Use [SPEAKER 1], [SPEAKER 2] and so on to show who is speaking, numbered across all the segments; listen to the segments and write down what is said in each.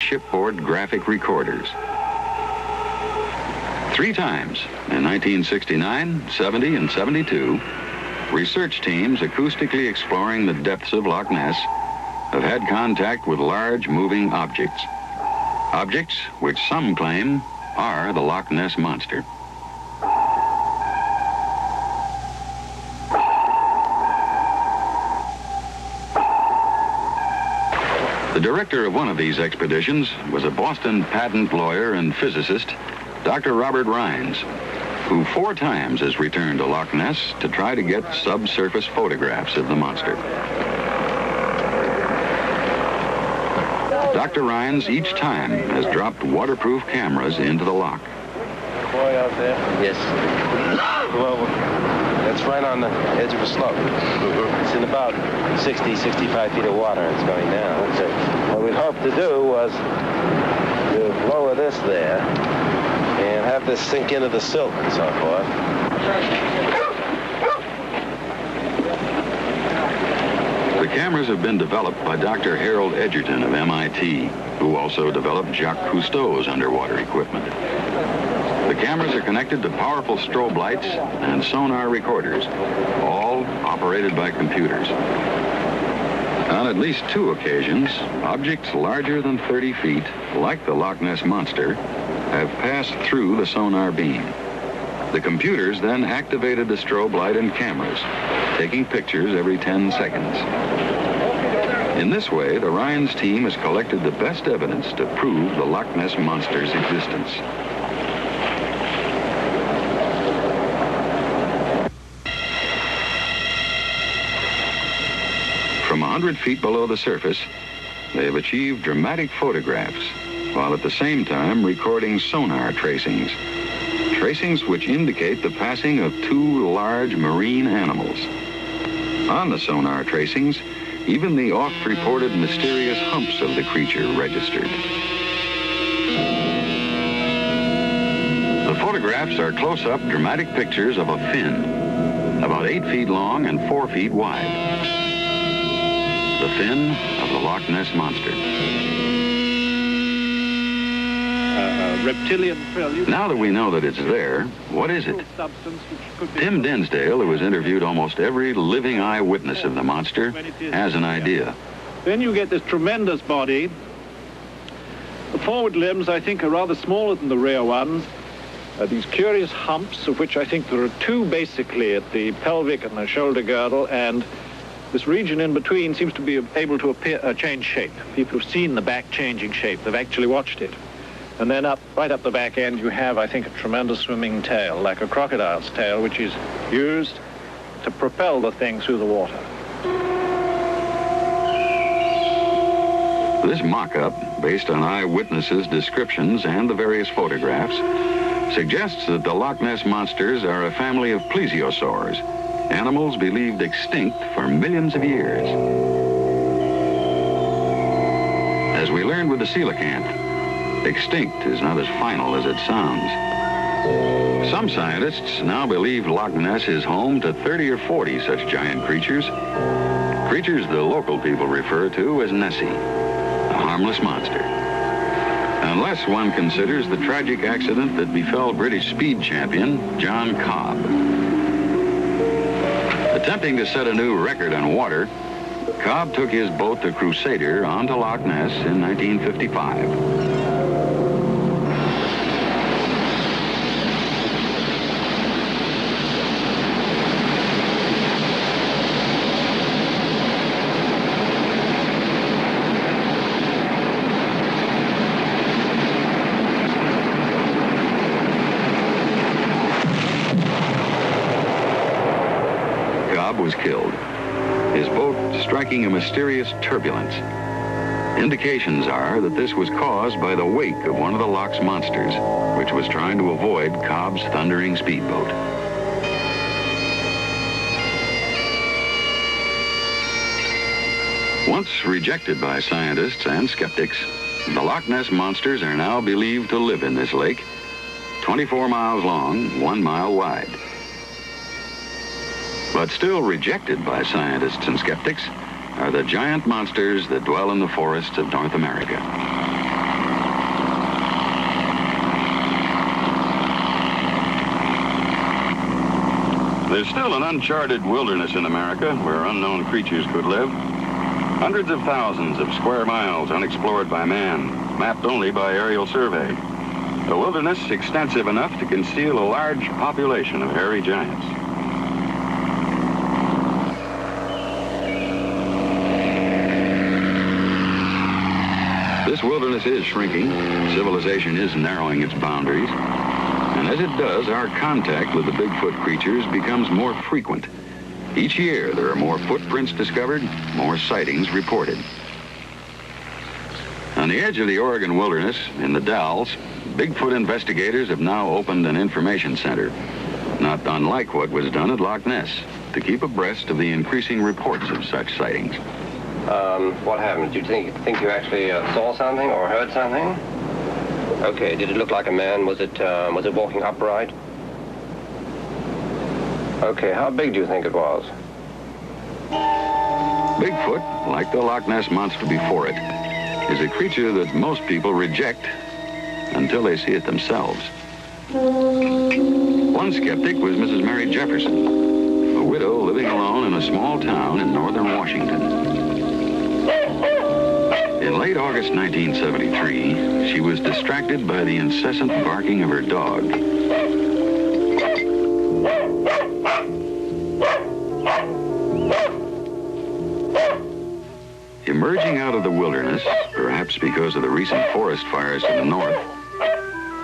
[SPEAKER 1] shipboard graphic recorders. 3 times, in 1969, 70, and 72, research teams acoustically exploring the depths of Loch Ness have had contact with large moving objects. Objects which some claim are the Loch Ness Monster. The director of one of these expeditions was a Boston patent lawyer and physicist, Dr. Robert Rines, who 4 times has returned to Loch Ness to try to get subsurface photographs of the monster. Dr. Rines each time has dropped waterproof cameras into the loch.
[SPEAKER 2] Boy out there?
[SPEAKER 3] Yes.
[SPEAKER 2] Well, that's right on the edge of a slope. It's in about 60, 65 feet of water. It's going down. So what we'd hoped to do was to lower this there and have this sink into the silt and so forth.
[SPEAKER 1] The cameras have been developed by Dr. Harold Edgerton of MIT, who also developed Jacques Cousteau's underwater equipment. The cameras are connected to powerful strobe lights and sonar recorders, all operated by computers. On at least 2 occasions, objects larger than 30 feet, like the Loch Ness Monster, have passed through the sonar beam. The computers then activated the strobe light and cameras, taking pictures every 10 seconds. In this way, the Rines team has collected the best evidence to prove the Loch Ness Monster's existence. From 100 feet below the surface, they have achieved dramatic photographs, while at the same time recording sonar tracings. Tracings which indicate the passing of 2 large marine animals. On the sonar tracings, even the oft-reported mysterious humps of the creature registered. The photographs are close-up dramatic pictures of a fin, about 8 feet long and 4 feet wide. The fin of the Loch Ness Monster.
[SPEAKER 4] Reptilian prelude.
[SPEAKER 1] Now that we know that it's there, what is it? Tim Dinsdale, who has interviewed almost every living eyewitness of the monster, has an idea.
[SPEAKER 4] Then you get this tremendous body. The forward limbs, I think, are rather smaller than the rear ones. These curious humps, of which I think there are 2 basically at the pelvic and the shoulder girdle, and this region in between seems to be able to change shape. People have seen the back changing shape. They've actually watched it. And then right up the back end, you have, I think, a tremendous swimming tail, like a crocodile's tail, which is used to propel the thing through the water.
[SPEAKER 1] This mock-up, based on eyewitnesses' descriptions and the various photographs, suggests that the Loch Ness Monsters are a family of plesiosaurs, animals believed extinct for millions of years. As we learned with the coelacanth, extinct is not as final as it sounds. Some scientists now believe Loch Ness is home to 30 or 40 such giant creatures. Creatures the local people refer to as Nessie, a harmless monster. Unless one considers the tragic accident that befell British speed champion John Cobb. Attempting to set a new record on water, Cobb took his boat, the Crusader, onto Loch Ness in 1955. Was killed, his boat striking a mysterious turbulence. Indications are that this was caused by the wake of one of the loch's monsters, which was trying to avoid Cobb's thundering speedboat. Once rejected by scientists and skeptics, the Loch Ness Monsters are now believed to live in this lake, 24 miles long, 1 mile wide. But still rejected by scientists and skeptics are the giant monsters that dwell in the forests of North America. There's still an uncharted wilderness in America where unknown creatures could live. Hundreds of thousands of square miles unexplored by man, mapped only by aerial survey. A wilderness extensive enough to conceal a large population of hairy giants. This wilderness is shrinking. Civilization is narrowing its boundaries. And as it does, our contact with the Bigfoot creatures becomes more frequent. Each year, there are more footprints discovered, more sightings reported. On the edge of the Oregon wilderness, in the Dalles, Bigfoot investigators have now opened an information center, not unlike what was done at Loch Ness, to keep abreast of the increasing reports of such sightings.
[SPEAKER 3] What happened? Did you think you actually saw something or heard something? Okay, did it look like a man? Was it walking upright? Okay, how big do you think it was?
[SPEAKER 1] Bigfoot, like the Loch Ness monster before it, is a creature that most people reject until they see it themselves. One skeptic was Mrs. Mary Jefferson, a widow living alone in a small town in northern Washington. In late August 1973, she was distracted by the incessant barking of her dog. Emerging out of the wilderness, perhaps because of the recent forest fires to the north,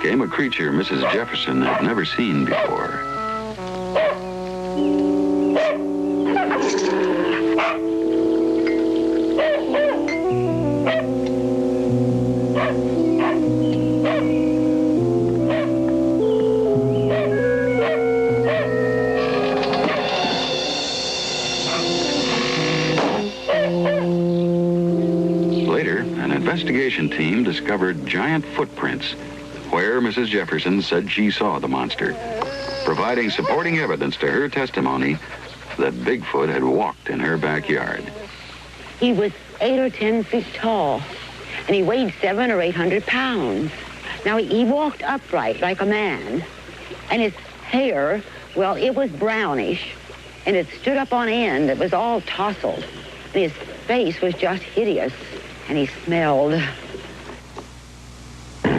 [SPEAKER 1] came a creature Mrs. Jefferson had never seen before. Investigation team discovered giant footprints where Mrs. Jefferson said she saw the monster, providing supporting evidence to her testimony that Bigfoot had walked in her backyard.
[SPEAKER 5] He was 8 or 10 feet tall, and he weighed 700 or 800 pounds. Now, he walked upright like a man, and his hair, well, it was brownish, and it stood up on end. It was all tousled, and his face was just hideous. And he smelled.
[SPEAKER 1] The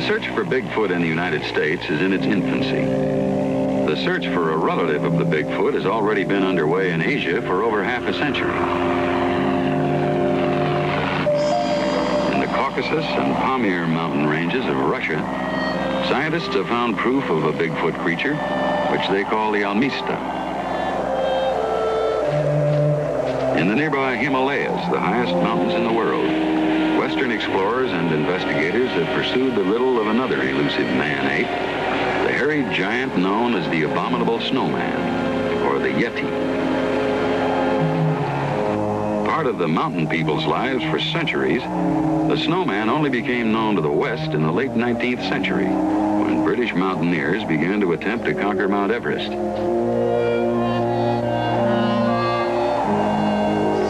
[SPEAKER 1] search for Bigfoot in the United States is in its infancy. The search for a relative of the Bigfoot has already been underway in Asia for over half a century. In the Caucasus and Pamir mountain ranges of Russia, scientists have found proof of a Bigfoot creature, which they call the Almista. In the nearby Himalayas, the highest mountains in the world, Western explorers and investigators have pursued the riddle of another elusive man-ape, the hairy giant known as the abominable snowman, or the Yeti. Part of the mountain people's lives for centuries, the snowman only became known to the West in the late 19th century, when British mountaineers began to attempt to conquer Mount Everest.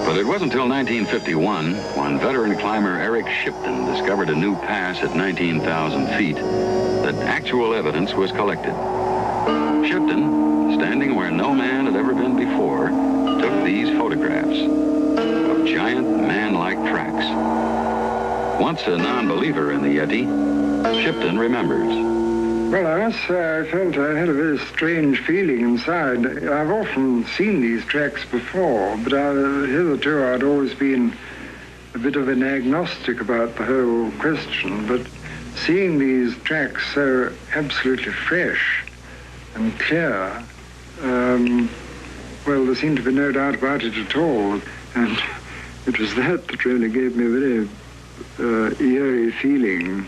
[SPEAKER 1] But it wasn't until 1951, when veteran climber Eric Shipton discovered a new pass at 19,000 feet, that actual evidence was collected. Shipton, standing where no man had ever been before, took these photographs of giant man-like tracks. Once a non-believer in the Yeti, Shipton remembers.
[SPEAKER 6] Well, I must say I felt I had a very strange feeling inside. I've often seen these tracks before, but hitherto I'd always been a bit of an agnostic about the whole question. But seeing these tracks so absolutely fresh and clear, well, there seemed to be no doubt about it at all. And it was that really gave me a very eerie feeling,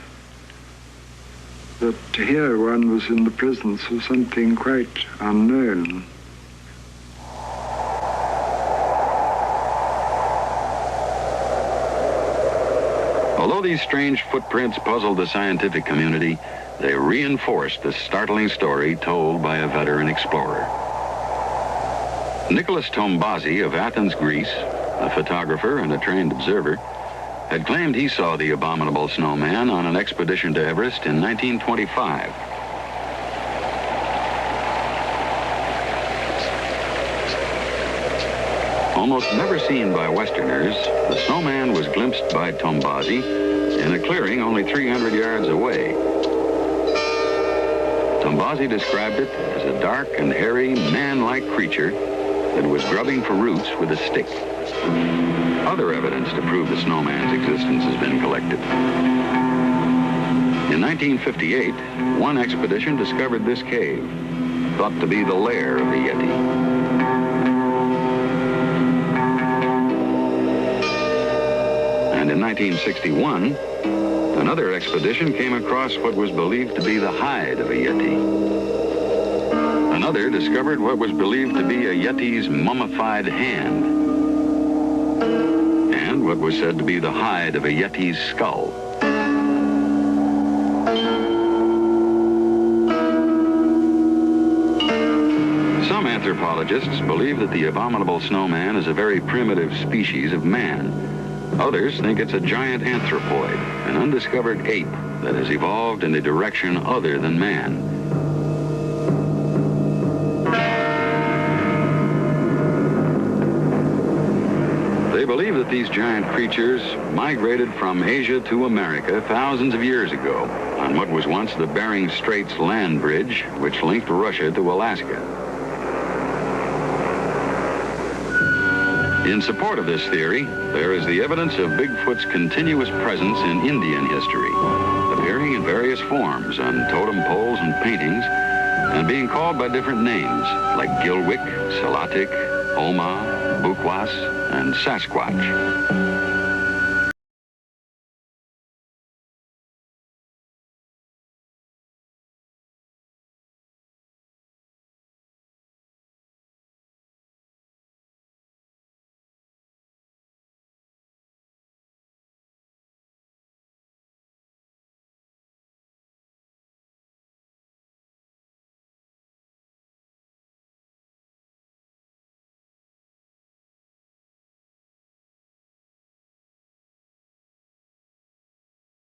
[SPEAKER 6] that here one was in the presence of something quite unknown.
[SPEAKER 1] Although these strange footprints puzzled the scientific community, they reinforced the startling story told by a veteran explorer. Nicholas Tombazi of Athens, Greece, a photographer and a trained observer, had claimed he saw the abominable snowman on an expedition to Everest in 1925. Almost never seen by Westerners, the snowman was glimpsed by Tombazi in a clearing only 300 yards away. Tombazi described it as a dark and hairy, man-like creature that was grubbing for roots with a stick. Other evidence to prove the snowman's existence has been collected. In 1958, one expedition discovered this cave, thought to be the lair of the Yeti. And in 1961, another expedition came across what was believed to be the hide of a Yeti. Another discovered what was believed to be a Yeti's mummified hand, and what was said to be the hide of a Yeti's skull. Some anthropologists believe that the abominable snowman is a very primitive species of man. Others think it's a giant anthropoid, an undiscovered ape that has evolved in a direction other than man. They believe that these giant creatures migrated from Asia to America thousands of years ago on what was once the Bering Straits land bridge, which linked Russia to Alaska. In support of this theory, there is the evidence of Bigfoot's continuous presence in Indian history, appearing in various forms on totem poles and paintings, and being called by different names, like Gilwick, Salatik, Oma, Bukwas, and Sasquatch.